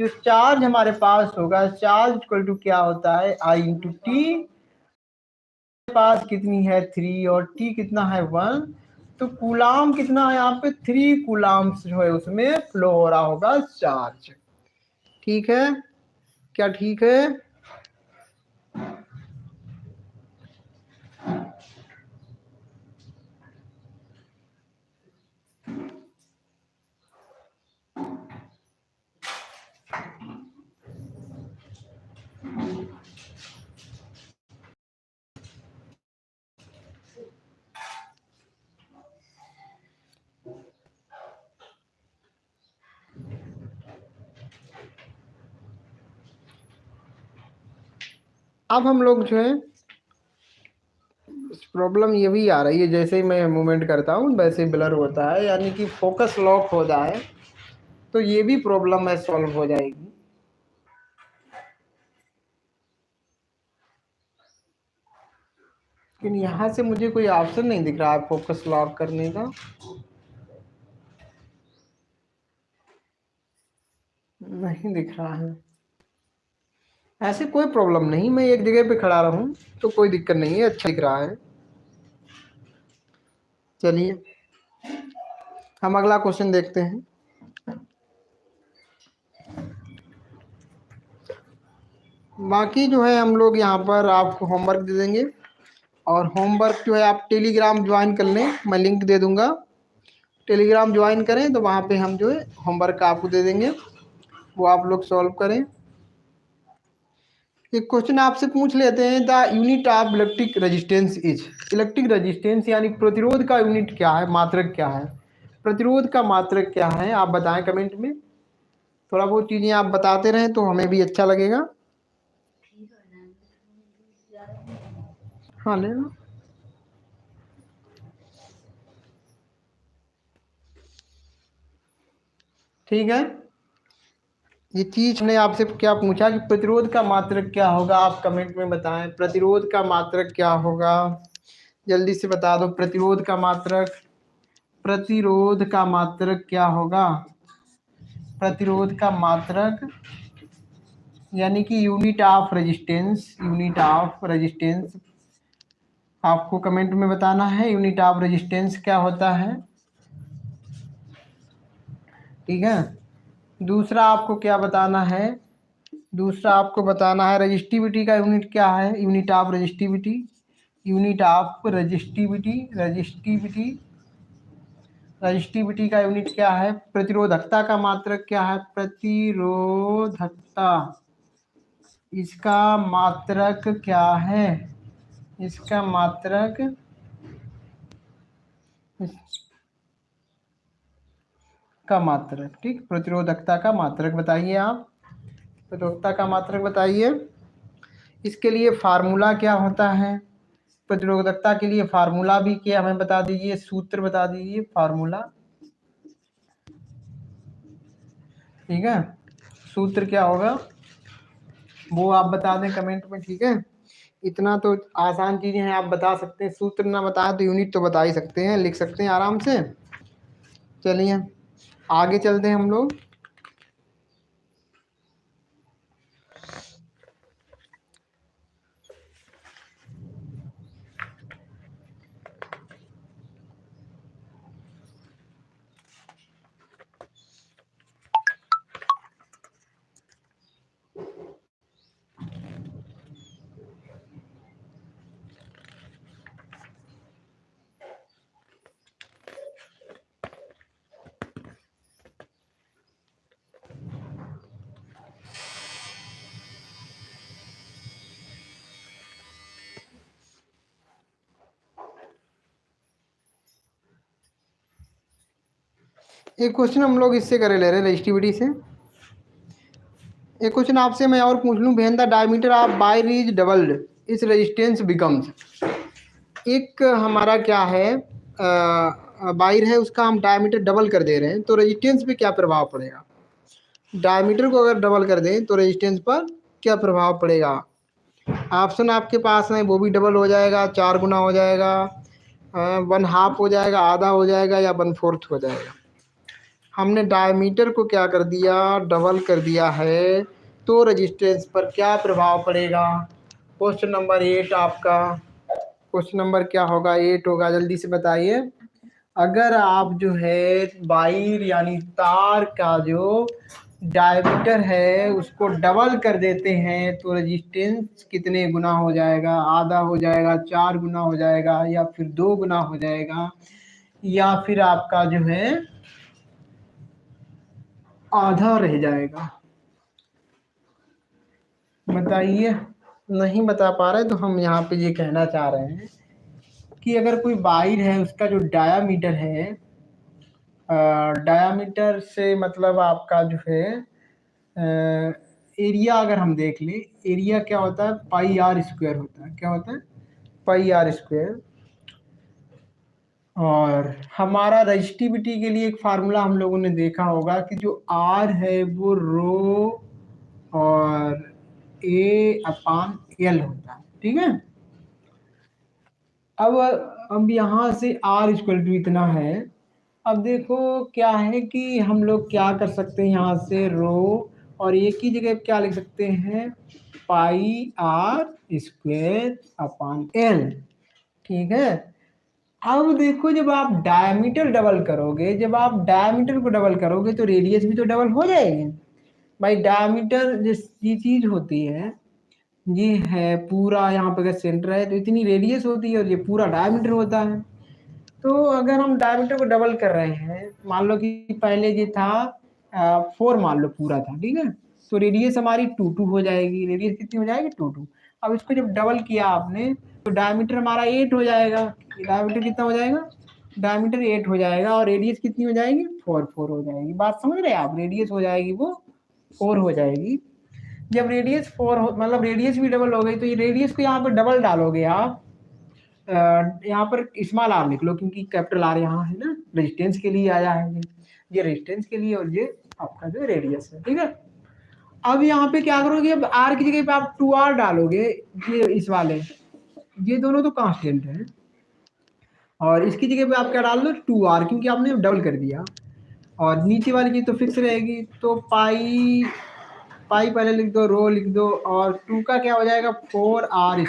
चार्ज हमारे पास होगा, चार्ज इक्वल टू क्या होता है, आई इंटू टी। पास कितनी है 3 और टी कितना है 1, तो कूलाम कितना है यहाँ पे 3 कूलाम्स जो है उसमें फ्लो हो रहा होगा चार्ज, ठीक है। क्या ठीक है, अब हम लोग जो है प्रॉब्लम ये भी आ रही है, जैसे ही मैं मूवमेंट करता हूँ वैसे ब्लर होता है, यानी कि फोकस लॉक हो जाए तो ये भी प्रॉब्लम है सॉल्व हो जाएगी। लेकिन यहाँ से मुझे कोई ऑप्शन नहीं दिख रहा है फोकस लॉक करने का, नहीं दिख रहा है। ऐसे कोई प्रॉब्लम नहीं, मैं एक जगह पे खड़ा रहूं तो कोई दिक्कत नहीं है, अच्छा दिख रहा है। चलिए हम अगला क्वेश्चन देखते हैं। बाकी जो है हम लोग यहाँ पर आपको होमवर्क दे देंगे, और होमवर्क जो है आप टेलीग्राम ज्वाइन कर लें, मैं लिंक दे दूँगा। टेलीग्राम ज्वाइन करें तो वहाँ पे हम जो है होमवर्क आपको दे देंगे, वो आप लोग सॉल्व करें। एक क्वेश्चन आपसे पूछ लेते हैं, the unit of electric resistance is. Electric resistance यानी प्रतिरोध का यूनिट क्या है, मात्रक क्या है? प्रतिरोध का मात्रक क्या है, आप बताएं कमेंट में। थोड़ा बहुत चीज़ें आप बताते रहें तो हमें भी अच्छा लगेगा। हाँ ले लो। ठीक है, ये चीज ने आपसे क्या पूछा कि प्रतिरोध का मात्रक क्या होगा, आप कमेंट में बताएं प्रतिरोध का मात्रक क्या होगा। जल्दी से बता दो प्रतिरोध का मात्रक। प्रतिरोध का मात्रक क्या होगा? प्रतिरोध का मात्रक यानी कि unit of resistance, unit of resistance आपको कमेंट में बताना है, यूनिट ऑफ रेजिस्टेंस क्या होता है। ठीक है, दूसरा आपको क्या बताना है, दूसरा आपको बताना है रजिस्टिविटी का यूनिट क्या है, unit of resistivity, unit of resistivity, resistivity, resistivity का यूनिट क्या है। प्रतिरोधकता का मात्रक क्या है, प्रतिरोधकता, इसका मात्रक क्या है, इसका मात्रक का मात्रक। ठीक, प्रतिरोधकता का मात्रक बताइए आप, प्रतिरोधकता का मात्रक बताइए। इसके लिए फार्मूला क्या होता है, प्रतिरोधकता के लिए फार्मूला भी क्या हमें बता दीजिए, सूत्र बता दीजिए, फार्मूला। ठीक है, सूत्र क्या होगा वो आप बता दें कमेंट में। ठीक है, इतना तो आसान चीजें हैं, आप बता सकते हैं। सूत्र ना बताएं तो यूनिट तो बता ही सकते हैं, लिख सकते हैं आराम से। चलिए आगे चलते हैं हम लोग। एक क्वेश्चन हम लोग इससे करे ले रहे हैं, रजिस्टिविटी से। एक क्वेश्चन आपसे मैं और पूछ लूँ, when the diameter of wire is doubled इस रेजिस्टेंस बिकम्स। एक हमारा क्या है वायर है, उसका हम डायमीटर डबल कर दे रहे हैं तो रेजिस्टेंस पे क्या प्रभाव पड़ेगा। डायमीटर को अगर डबल कर दें तो रेजिस्टेंस पर क्या प्रभाव पड़ेगा। ऑप्शन आपके पास है, वो भी डबल हो जाएगा, 4 गुना हो जाएगा, 1/2 हो जाएगा, आधा हो जाएगा, या 1/4 हो जाएगा। हमने डायमीटर को क्या कर दिया, डबल कर दिया है, तो रेजिस्टेंस पर क्या प्रभाव पड़ेगा। क्वेश्चन नंबर 8 आपका, क्वेश्चन नंबर क्या होगा, 8 होगा, जल्दी से बताइए। अगर आप जो है वायर यानी तार का जो डायमीटर है उसको डबल कर देते हैं तो रेजिस्टेंस कितने गुना हो जाएगा, आधा हो जाएगा, 4 गुना हो जाएगा, या फिर 2 गुना हो जाएगा, या फिर आपका जो है आधा रह जाएगा। बताइए, नहीं बता पा रहे तो हम यहाँ पे ये कहना चाह रहे हैं कि अगर कोई वायर है उसका जो डायामीटर है, डायामीटर से मतलब आपका जो है एरिया अगर हम देख लें, एरिया क्या होता है, पाई आर स्क्वायर होता है। क्या होता है, पाई आर स्क्वायर। और हमारा रजिस्टिविटी के लिए एक फार्मूला हम लोगों ने देखा होगा कि जो आर है वो रो और A/L होता है। ठीक है, अब यहाँ से R इक्वल टू इतना है। अब देखो क्या है कि हम लोग क्या कर सकते हैं, यहाँ से रो और एक ही जगह क्या लिख सकते हैं, पाई आर स्क्वायर अपॉन एल। ठीक है, अब देखो जब आप डायमीटर डबल करोगे, जब आप डायमीटर को डबल करोगे तो रेडियस भी तो डबल हो जाएगी। भाई डायमीटर जिस ये चीज होती है, ये है पूरा यहाँ पे अगर सेंटर है तो इतनी रेडियस होती है और ये पूरा डायमीटर होता है। तो अगर हम डायमीटर को डबल कर रहे हैं, मान लो कि पहले ये था 4 मान लो पूरा था, ठीक है, तो रेडियस हमारी 2 हो जाएगी। रेडियस कितनी हो जाएगी? 2। अब इसको जब डबल किया आपने तो डायमीटर हमारा 8 हो जाएगा। डायमीटर कितना हो जाएगा? डायमीटर 8 हो जाएगा और रेडियस कितनी हो जाएगी? 4 हो जाएगी। बात समझ रहे हैं आप? रेडियस हो जाएगी वो 4 हो जाएगी। जब रेडियस 4 हो, मतलब रेडियस भी डबल हो गई, तो ये रेडियस को यहाँ पर डबल डालोगे आप, यहाँ पर स्मॉल आर लिख लो क्योंकि कैपिटल आर यहाँ है ना, रेजिस्टेंस के लिए आया है ये रेजिस्टेंस के लिए, और ये आपका जो रेडियस है, ठीक है। अब यहाँ पे क्या करोगे? अब आर की जगह पे आप 2r डालोगे, ये इस वाले, ये दोनों तो कांस्टेंट है, और इसकी जगह पे आप क्या डाल दो? 2r, क्योंकि आपने डबल कर दिया, और नीचे वाली चीज तो फिक्स रहेगी। तो पाई पहले लिख दो, रो लिख दो, और 2 का क्या हो जाएगा? 4r²।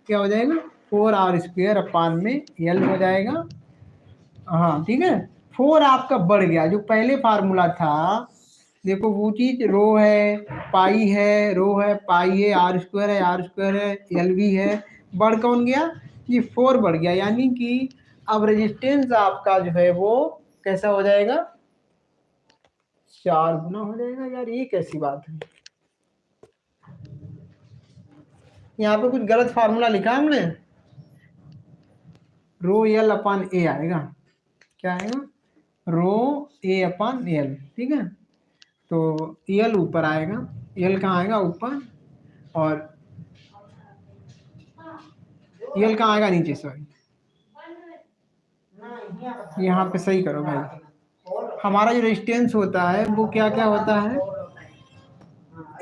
क्या हो जाएगा? 4r² अपान में l हो जाएगा। हाँ ठीक है। 4 आपका बढ़ गया, जो पहले फार्मूला था, देखो वो चीज रो है, पाई है, रो है, पाई है, r² है, r² है, एल भी है, बढ़ कौन गया? ये 4 बढ़ गया, यानी कि अब रेजिस्टेंस आपका जो है वो कैसा हो जाएगा? 4 गुना हो जाएगा। यार ये कैसी बात है? यहाँ पे कुछ गलत फार्मूला लिखा हमने। रो एल अपान ए आएगा। क्या आएगा? रो ए अपान एल, ठीक है। तो एल ऊपर आएगा, एल कहाँ आएगा? ऊपर, और एल कहाँ आएगा? नीचे। सॉरी, यहाँ पे सही करो भाई। हमारा जो रेजिस्टेंस होता है वो क्या क्या होता है?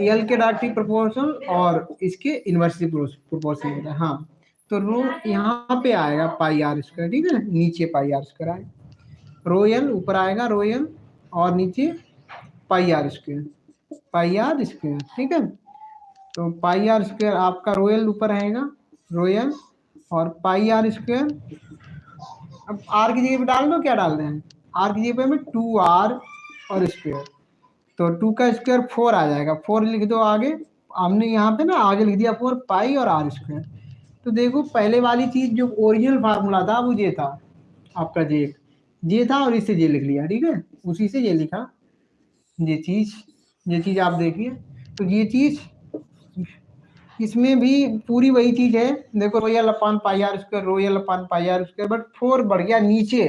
एल के डायरेक्टली प्रोपोर्शनल और इसके इनवर्सली प्रोपोर्शनल होता है। हाँ, तो रो यहाँ पे आएगा πr², ठीक है, नीचे πr² आएगा। रो एल ऊपर आएगा, रो एल, और नीचे πr², ठीक है। तो πr² आपका रोयल ऊपर रहेगा, रोयल, और πr²। अब r की जगह पे डाल दो, क्या डाल रहे हैं? r की जगह पे हमें 2r और स्क्वायर, तो 2 का स्क्वायर 4 आ जाएगा। 4 लिख दो आगे, हमने यहाँ पे ना आगे लिख दिया 4 पाई और r²। तो देखो पहले वाली चीज जो ओरिजिनल फार्मूला था वो ये था आपका, ये था, और इससे ये लिख लिया, ठीक है, उसी से ये लिखा। ये चीज आप देखिए, तो ये चीज इसमें भी पूरी वही चीज है। देखो royal upon πr², royal upon πr², but 4 बढ़ गया नीचे,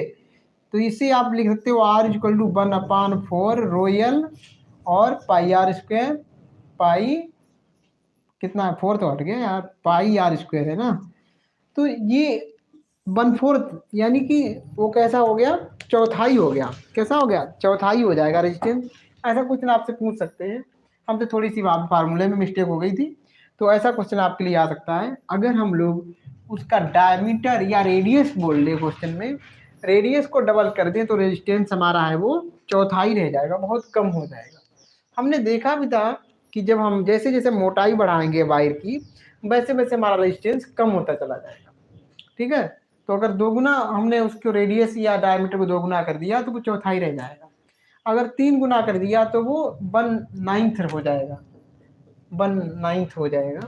तो इससे आप लिख सकते हो r=1/4 रोयल और πr², पाई कितना है? 4 तो हट गया यार, πr² है ना, तो ये 1/4, यानी कि वो कैसा हो गया? चौथाई हो गया। कैसा हो गया? चौथाई हो जाएगा रेजिस्टेंस। ऐसा क्वेश्चन आपसे पूछ सकते हैं। हमसे थोड़ी सी फार्मूले में मिस्टेक हो गई थी, तो ऐसा क्वेश्चन आपके लिए आ सकता है। अगर हम लोग उसका डायमीटर या रेडियस बोल ले क्वेश्चन में, रेडियस को डबल कर दें तो रेजिस्टेंस हमारा है वो चौथाई रह जाएगा, बहुत कम हो जाएगा। हमने देखा भी था कि जब हम जैसे जैसे मोटाई बढ़ाएंगे वायर की, वैसे वैसे हमारा रेजिस्टेंस कम होता चला जाएगा, ठीक है। तो अगर दोगुना हमने उसको रेडियस या डायमीटर को दोगुना कर दिया तो वो चौथाई रह जाएगा। अगर 3 गुना कर दिया तो वो 1/9 हो जाएगा, 1/9 हो जाएगा,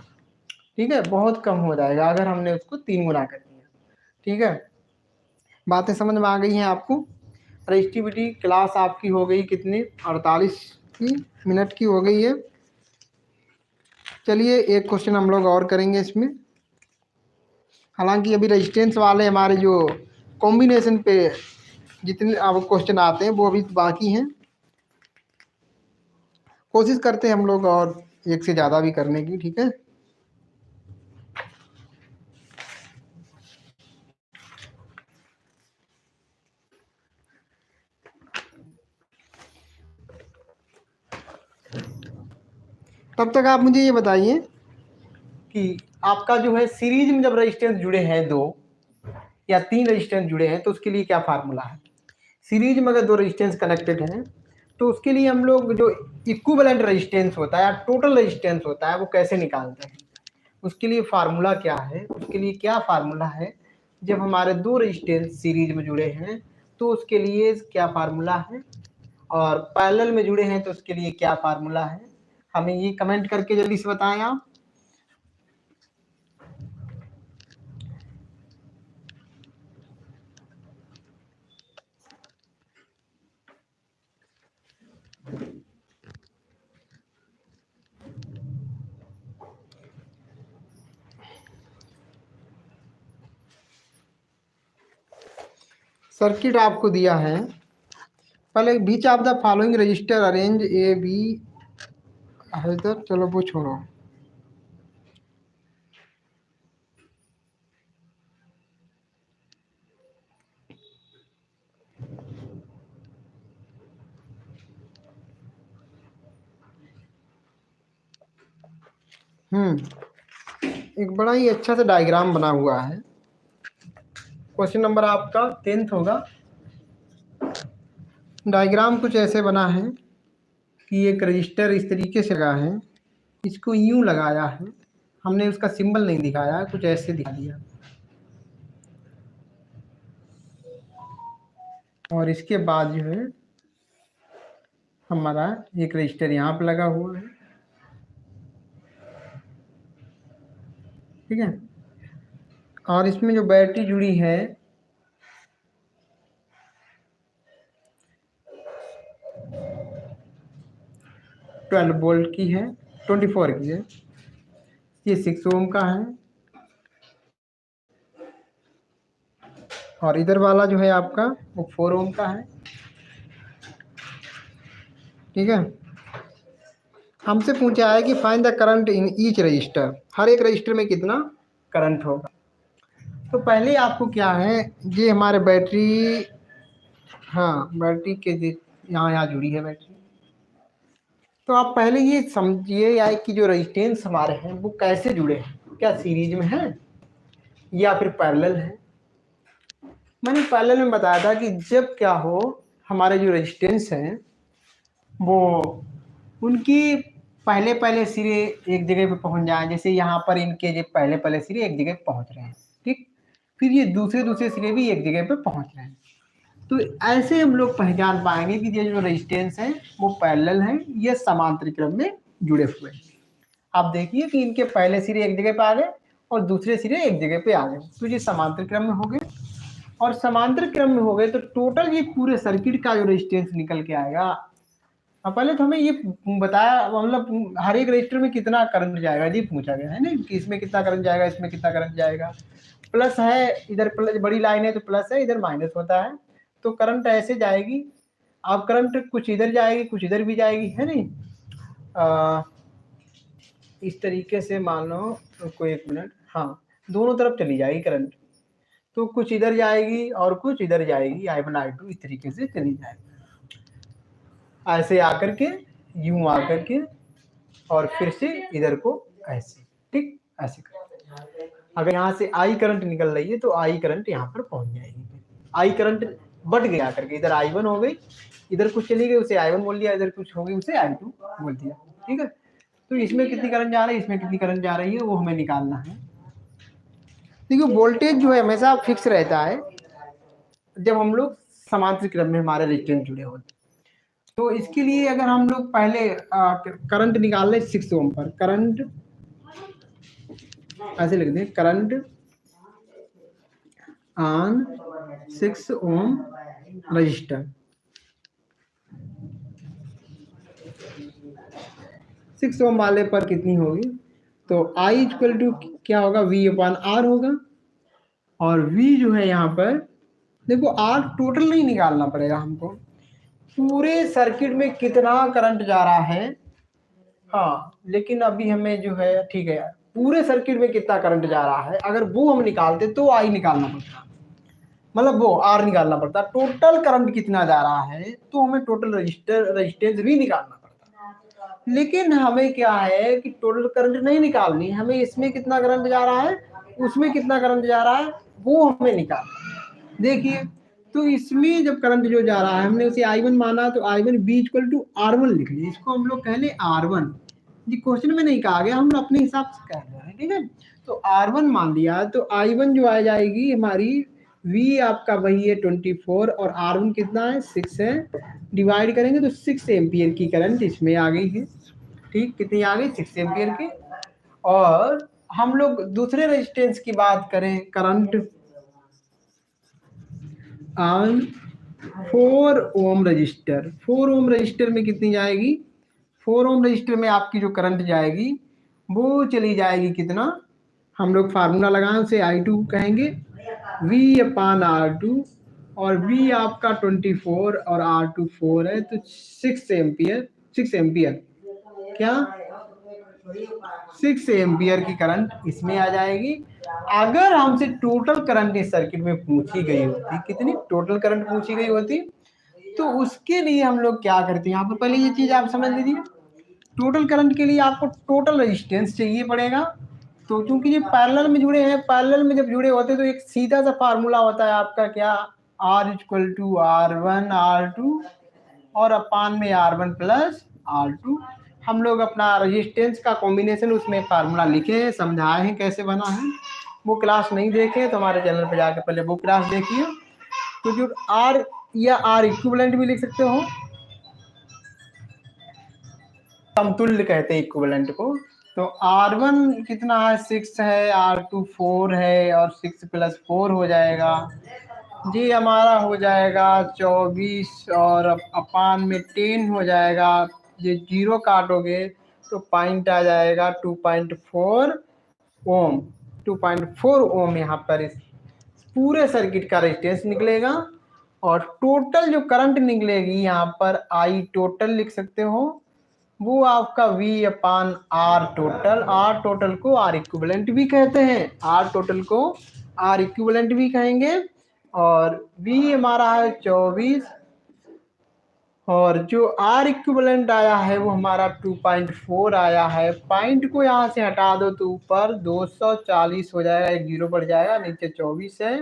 ठीक है, बहुत कम हो जाएगा अगर हमने उसको 3 गुना कर दिया, ठीक है। बातें समझ में आ गई हैं आपको? रजिस्टिविटी क्लास आपकी हो गई कितनी? 48 मिनट की हो गई है। चलिए एक क्वेश्चन हम लोग और करेंगे इसमें। हालांकि अभी रेजिस्टेंस वाले हमारे जो कॉम्बिनेशन पे जितने अब क्वेश्चन आते हैं वो अभी बाकी हैं। कोशिश करते हैं हम लोग और एक से ज़्यादा भी करने की, ठीक है। तब तक आप मुझे ये बताइए कि आपका जो है सीरीज में जब रेजिस्टेंस जुड़े हैं 2 या 3 रेजिस्टेंस जुड़े हैं तो उसके लिए क्या फार्मूला है? सीरीज में अगर 2 रेजिस्टेंस कनेक्टेड हैं तो उसके लिए हम लोग जो इक्विवेलेंट रेजिस्टेंस होता है या टोटल रेजिस्टेंस होता है वो कैसे निकालते हैं? उसके लिए फार्मूला क्या है? उसके लिए क्या फार्मूला है? जब हमारे 2 रेजिस्टेंस सीरीज में जुड़े हैं तो उसके लिए क्या फार्मूला है, और पैरेलल में जुड़े हैं तो उसके लिए क्या फार्मूला है? हमें ये कमेंट करके जल्दी से बताएं आप। सर्किट आपको दिया है, पहले which of the following resistor arrange A B है, तो चलो वो छोड़ो। एक बड़ा ही अच्छा सा डायग्राम बना हुआ है। क्वेश्चन नंबर आपका 10th होगा। डायग्राम कुछ ऐसे बना है कि एक रजिस्टर इस तरीके से लगा है, इसको यूं लगाया है, हमने उसका सिंबल नहीं दिखाया है, कुछ ऐसे दिखा दिया, और इसके बाद जो है हमारा एक रजिस्टर यहाँ पे लगा हुआ है, ठीक है। और इसमें जो बैटरी जुड़ी है 12 वोल्ट की है, 24 की है, ये 6 ओम का है, और इधर वाला जो है आपका वो 4 ओम का है, ठीक है। हमसे पूछा है कि find the current in each resistor, हर एक रजिस्टर में कितना करंट होगा। तो पहले आपको क्या है, ये हमारे बैटरी, हाँ बैटरी के यहाँ जुड़ी है बैटरी। तो आप पहले ये समझिए या कि जो रजिस्टेंस हमारे हैं वो कैसे जुड़े हैं, क्या सीरीज में है या फिर पैरेलल है। मैंने पैरेलल में बताया था कि जब क्या हो, हमारे जो रेजिस्टेंस हैं वो उनकी पहले पहले सिरे एक जगह पे पहुंच जाए, जैसे यहाँ पर इनके जो पहले पहले सिरे एक जगह पहुंच रहे हैं, ठीक, फिर ये दूसरे दूसरे सिरे भी एक जगह पे पहुंच रहे हैं। तो ऐसे हम लोग पहचान पाएंगे कि ये जो रेजिस्टेंस है वो पैरेलल है, ये समांतर क्रम में जुड़े हुए हैं। आप देखिए कि इनके पहले सिरे एक जगह पे आ गए और दूसरे सिरे एक जगह पे आ गए, तो ये समांतर क्रम में हो गए। और समांतर क्रम में हो गए तो टोटल ये पूरे सर्किट का जो रेजिस्टेंस निकल के आएगा। अब पहले तो हमें ये बताया, मतलब हर एक रजिस्टर में कितना करंट जाएगा जी पूछा गया है ना, कि इसमें कितना करंट जाएगा, इसमें कितना करंट जाएगा। प्लस है इधर, प्लस बड़ी लाइन है तो प्लस है, इधर माइनस होता है, तो करंट ऐसे जाएगी। अब करंट कुछ इधर जाएगी कुछ इधर भी जाएगी, है नहीं। इस तरीके से मान लो, कोई एक मिनट, हाँ दोनों तरफ चली जाएगी करंट, तो कुछ इधर जाएगी और कुछ इधर जाएगी, I1 I2 इस तरीके से चली जाएगी, ऐसे आकर के यूं आकर के और फिर से इधर को ऐसे, ठीक ऐसे कर। अगर यहाँ से I करंट निकल रही है तो I करंट यहाँ पर पहुंच जाएगी, I करंट बढ़ गया करके, इधर I1 हो गई, इधर कुछ चली गई उसे I1 बोल दिया, इधर कुछ हो गई उसे I2 बोल दिया, ठीक है। तो इसमें कितनी करंट जा रही है, इसमें कितनी करंट जा रही है, वो हमें निकालना है। देखिए वोल्टेज जो है हमेशा फिक्स रहता है जब हम लोग समांतर क्रम में हमारे रेजिस्टेंस जुड़े होते। तो इसके लिए अगर हम लोग पहले करंट निकाल लें 6 ओम पर, करंट ऐसे लिख दें, करंट ऑन 6 ओम रजिस्टर, 6 ओम वाले पर कितनी होगी, तो I इक्वल टू क्या होगा, V अपॉन R होगा। और V जो है यहाँ पर देखो, R टोटल नहीं निकालना पड़ेगा हमको, पूरे सर्किट में कितना करंट जा रहा है, हाँ लेकिन अभी हमें जो है, ठीक है पूरे सर्किट में कितना करंट जा रहा है, अगर वो हम निकालते तो I निकालना पड़ता, मतलब वो R निकालना पड़ता। टोटल करंट कितना जा रहा है तो हमें टोटल रेजिस्टेंस भी निकालना पड़ता, लेकिन हमें क्या है कि टोटल करंट नहीं निकालनी, हमें इसमें कितना करंट जा रहा है उसमें कितना करंट जा रहा है वो हमें निकालना। देखिए तो इसमें जब करंट जो जा रहा है हमने उसे I1 माना, तो I1 B equal to R1 लिख लिया, इसको हम लोग कह लें R1, जी क्वेश्चन में नहीं कहा गया, हम अपने हिसाब से कह रहे हैं, ठीक है। तो R1 मान लिया, तो I1 जो आ जाएगी हमारी, V आपका वही है 24 और R1 कितना है 6 है, डिवाइड करेंगे तो 6 एम्पियर की करंट इसमें आ गई है, ठीक, कितनी आ गई 6 एम्पियर की। और हम लोग दूसरे रेजिस्टेंस की बात करें, current on 4 ohm resistor, 4 ohm resistor में कितनी जाएगी, 4 ओम रजिस्टर में आपकी जो करंट जाएगी वो चली जाएगी कितना, हम लोग फार्मूला लगाएं उसे I2 कहेंगे, V अपॉन R2, और V आपका 24 और R2 4 है, तो 6 एम्पियर, 6 एम्पियर क्या 6 एम्पियर की करंट इसमें आ जाएगी। अगर हमसे टोटल करंट इस सर्किट में पूछी गई होती, कितनी टोटल करंट पूछी गई होती, तो उसके लिए हम लोग क्या करते हैं, यहाँ पर पहले ये चीज आप समझ लीजिए। टोटल करंट के लिए आपको टोटल रेजिस्टेंस चाहिए पड़ेगा। तो क्योंकि ये पैरेलल में जुड़े हैं, पैरेलल में जब जुड़े होते हैं तो एक सीधा सा फार्मूला होता है आपका क्या, R equal to R1 R2 और अपान में R1 प्लस R2। हम लोग अपना रेजिस्टेंस का कॉम्बिनेशन उसमें फार्मूला लिखे हैं, समझाए हैं कैसे बना है। वो क्लास नहीं देखे तो हमारे चैनल पर जाकर पहले वो क्लास देखिए। तो जो R या R इक्विवेलेंट भी लिख सकते हो, समतुल्य कहते हैं इक्विवेलेंट को। तो R1 कितना है 6 है, R2 4 है और 6 प्लस 4 हो जाएगा जी, हमारा हो जाएगा 24 और अपान में 10 हो जाएगा। ये जीरो काटोगे तो पॉइंट आ जाएगा 2.4 ओम। 2.4 ओम यहाँ पर इस पूरे सर्किट का रेजिस्टेंस निकलेगा। और टोटल जो करंट निकलेगी यहाँ पर आई टोटल लिख सकते हो, वो आपका V अपान R टोटल। R टोटल को R इक्विवेलेंट भी कहते हैं, R टोटल को R इक्विवेलेंट भी कहेंगे। और V हमारा है 24 और जो R इक्विवेलेंट आया है वो हमारा 2.4 आया है। पॉइंट को यहाँ से हटा दो तो ऊपर 240 हो जाएगा, एक जीरो बढ़ जाएगा, नीचे 24 है,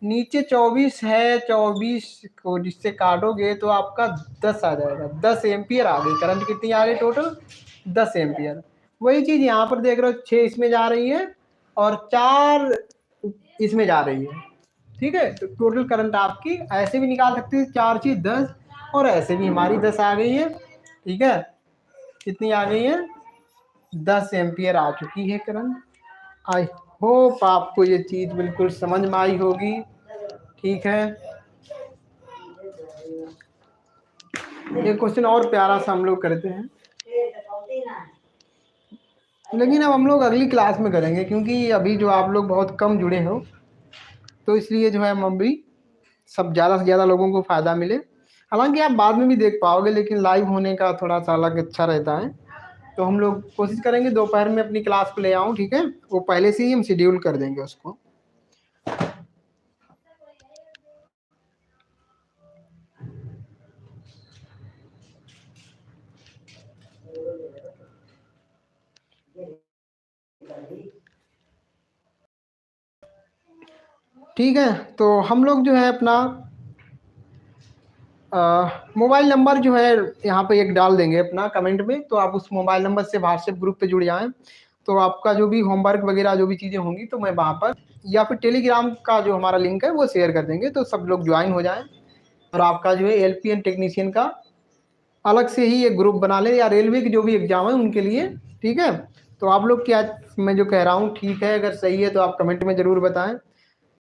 नीचे 24 है, 24 को जिससे काटोगे तो आपका 10 आ जाएगा, 10 एम्पियर आ गई करंट। कितनी आ गई टोटल 10 एम्पियर। वही चीज यहाँ पर देख रहे हो, 6 इसमें जा रही है और 4 इसमें जा रही है, ठीक है। तो टोटल करंट आपकी ऐसे भी निकाल सकते हैं, 4 चीज 10 और ऐसे भी हमारी 10 आ गई है, ठीक है। कितनी आ गई है 10 एम्पियर आ चुकी है करंट। आई होप आपको ये चीज बिल्कुल समझ में आई होगी, ठीक है। एक क्वेश्चन और प्यारा सा हम लोग करते हैं, लेकिन अब हम लोग अगली क्लास में करेंगे क्योंकि अभी जो आप लोग बहुत कम जुड़े हो, तो इसलिए जो है हम अभी सब ज़्यादा से ज़्यादा लोगों को फ़ायदा मिले। हालांकि आप बाद में भी देख पाओगे, लेकिन लाइव होने का थोड़ा सा अलग अच्छा रहता है। तो हम लोग कोशिश करेंगे दोपहर में अपनी क्लास को ले आऊँ, ठीक है। वो पहले से ही हम शेड्यूल कर देंगे उसको। ठीक है, तो हम लोग जो है अपना मोबाइल नंबर जो है यहाँ पे एक डाल देंगे अपना कमेंट में, तो आप उस मोबाइल नंबर से व्हाट्सएप ग्रुप पे जुड़ जाएं। तो आपका जो भी होमवर्क वगैरह जो भी चीज़ें होंगी तो मैं वहाँ पर, या फिर टेलीग्राम का जो हमारा लिंक है वो शेयर कर देंगे, तो सब लोग ज्वाइन हो जाएं। और आपका जो है एलपीएन टेक्नीशियन का अलग से ही एक ग्रुप बना ले, या रेलवे के जो भी एग्जाम है उनके लिए, ठीक है। तो आप लोग क्या मैं जो कह रहा हूँ ठीक है, अगर सही है तो आप कमेंट में ज़रूर बताएं।